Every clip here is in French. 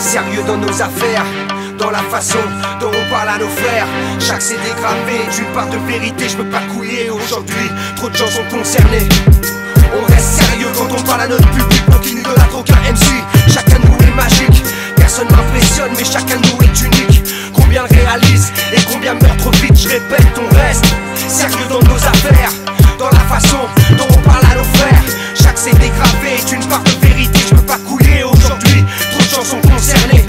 sérieux dans nos affaires, dans la façon dont on parle à nos frères. Chaque CD gravé d'une part de vérité, je peux pas couiller aujourd'hui, trop de gens sont concernés. On reste sérieux quand on parle à notre public, pour qu'il n'idolâtre aucun MC. Chacun de nous est magique, personne m'impressionne, mais chacun de nous est unique. Combien le réalise et combien meurt trop vite, je répète, on reste sérieux dans nos affaires, dans la façon dont on parle à nos frères. Chaque CD gravé est une part de vérité, je peux pas couiller aujourd'hui, trop de gens sont concernés.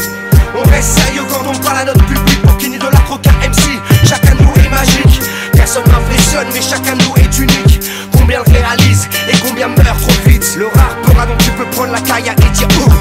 On reste sérieux quand on parle à notre public, pour qu'il n'idolâtre aucun MC. Chacun de nous est magique, personne m'impressionne, mais chacun de nous est unique. Combien le réalise et combien meurt trop vite. Le rare peur donc tu peux prendre la carrière et dire ouh,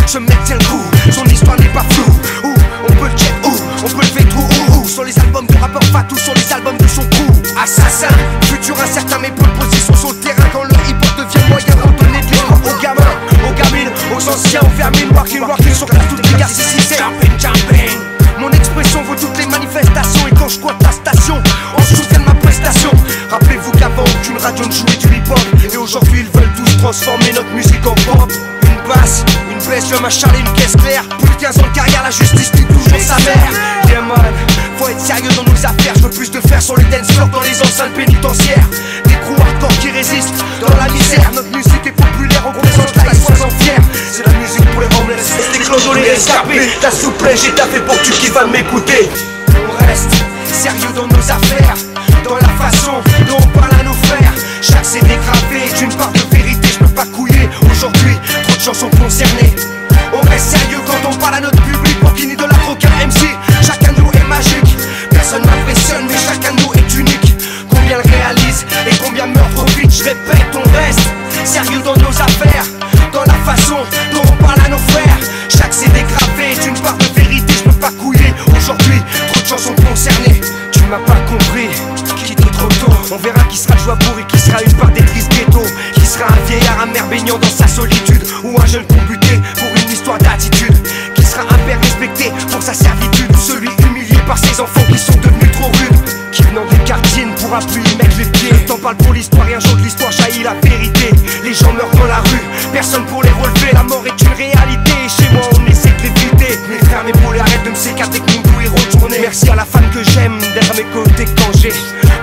je me tiens le coup, son histoire n'est pas floue. Ouh, on peut le check, ouh, on peut le faire ouh, sur les albums du rappeur Fatou, sur les albums de son crew. Assassin, futur incertain mais bonne position sur le terrain. Quand le hip-hop devient moyen pour donner de l'espoir aux gamins, aux gamines, aux anciens, aux vermines. Walking sur toutes les gars, c'est jumping. Mon expression vaut toutes les manifestations, et quand je squatte la station, on se souvient de ma prestation. Rappelez-vous qu'avant aucune radio ne jouait du hip-hop, et aujourd'hui ils veulent tous transformer notre musique en pop. Une basse, une baisse, je m'acharne une caisse claire. Plus de 15 ans de carrière, la justice tue toujours sa mère. Yeah man, faut être sérieux dans nos affaires. Je veux plus de faire sur les dance floors, dans les enceintes pénitentiaires. Des crews hardcore qui résistent dans la misère. Notre musique est populaire, on représente la sois-en fier. C'est la musique pour les homeless, les clodos, les rescapés. Ta souplesse, j'ai taffé pour que tu kiffes à m'écouter. On reste sérieux dans nos affaires, dans la façon dont on parle à nos frères. Chaque CD gravé est une part de vérité, je peux pas couiller aujourd'hui, trop de gens sont concernés. On reste sérieux quand on parle à notre public, pour qu'il n'idolâtre aucun MC. Chacun de nous est magique, personne m'impressionne, mais chacun de nous est unique. Combien le réalise et combien meurt trop vite, je répète, on reste sérieux dans nos affaires, dans la façon dont on parle à nos frères. Chaque CD gravé est une part de vérité, je peux pas couiller aujourd'hui, trop de gens sont concernés. Tu m'as pas compris, quitte trop tôt. On verra qui sera le joueur et qui sera une part des tristes ghetto. Qui sera un vieillard amer baignant dans sa solitude, ou un jeune combuté pour une histoire d'attitude. Qui sera un père respecté pour sa servitude, ou celui humilié par ses enfants qui sont devenus trop rudes. Qui venant des quartiers ne pourra plus y mettre les pieds. Le temps parle pour l'histoire et un jour de l'histoire jaillit la vérité. Les gens meurent dans la rue, personne pour les relever. La mort est une réalité et chez moi on essaie de l'éviter. Mes frères, mes boules, arrête de me sécater que mon doux est retourné. Merci à la femme que j'aime d'être à mes côtés quand j'ai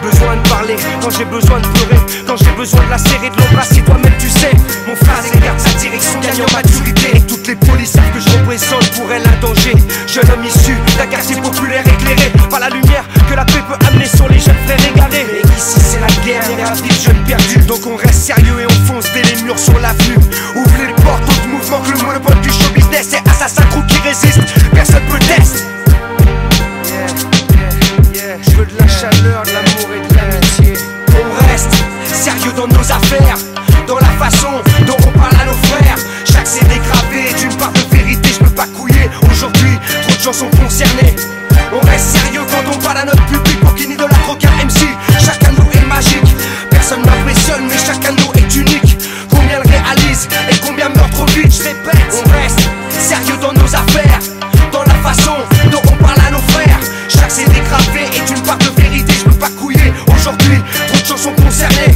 besoin de parler, quand j'ai besoin de pleurer, quand j'ai besoin de la serrer, de l'embrasser. Toi-même tu sais, mon frère regarde sa direction, gagne en maturité. Et toutes les polices savent que je représente pour elle un danger. Jeune homme issu d'un quartier populaire éclairé par la lumière que la paix peut amener sur les jeunes frères égarés. Mais ici c'est la guerre, et la vie de jeunes perdus. Donc on reste sérieux et on fonce dès les murs sur l'avenue. Ouvrez les portes, d'autres mouvements que le monopole du show business. Et assassin crew qui résiste, personne peut tester. Je veux de la chaleur, de l'amour et de l'amitié. On reste sérieux dans nos affaires, dans la façon dont on parle à nos frères. Chaque CD gravé est une part de vérité, je peux pas couiller aujourd'hui, trop de gens sont concernés. On reste sérieux quand on parle à notre public, pour qu'il n'idolâtre aucun MC. Chacun de nous est magique, personne m'impressionne, mais chacun de nous est unique. Combien le réalise et combien meurt trop vite, je répète. On reste sérieux dans nos affaires, dans la façon dont on parle à nos frères. Chaque CD gravé est une part de vérité, je peux pas couiller aujourd'hui, trop de gens sont concernés.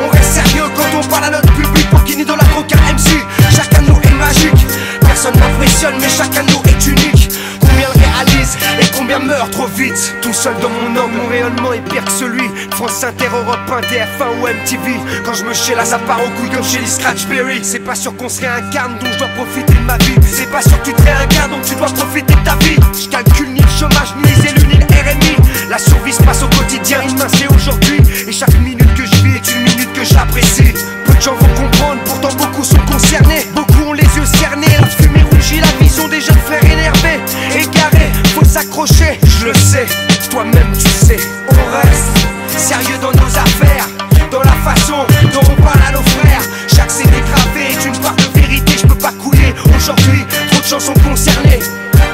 On reste sérieux quand on parle à notre public, pour qu'il n'idolâtre aucun MC. Chacun de nous est magique, personne m'impressionne, mais chacun de nous est unique. Combien le réalise et combien meurt trop vite. Tout seul dans mon angle, mon rayonnement est pire que celui de France Inter, Europe 1, TF1 ou MTV. Quand je me là ça part au couille comme chez les Scratchberry. C'est pas sûr qu'on se réincarne, donc je dois profiter de ma vie. C'est pas sûr que tu te réincarnes, donc tu dois profiter de ta vie. Je calcule ni le chômage, ni les élus, ni le RMI. La survie se passe au quotidien, demain c'est aujourd'hui. Et chaque minute que je vis est une minute que j'apprécie. Peu de gens vont comprendre, pourtant beaucoup sont concernés. Beaucoup ont les yeux cernés, la fumée rougit, la vision des jeunes frères énervés. Égarés, faut s'accrocher, je le sais, toi-même tu sais. On reste sérieux dans nos affaires, dans la façon dont on parle à nos frères. Chaque CD gravé est une part de vérité, je peux pas couiller aujourd'hui, trop de gens sont concernés.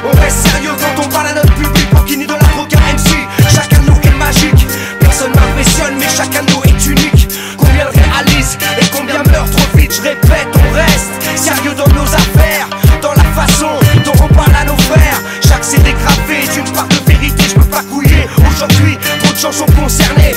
On reste sérieux quand on parle à notre public, pour qu'il n'idolâtre aucun MC. Chacun de nous est magique, personne m'impressionne, mais chacun de nous est unique. Combien le réalise et combien meurt trop vite, je répète, on reste sérieux dans nos affaires, dans la façon dont on parle à nos frères. Chaque CD gravé est une part de vérité, je peux pas couiller aujourd'hui, trop de gens sont concernés.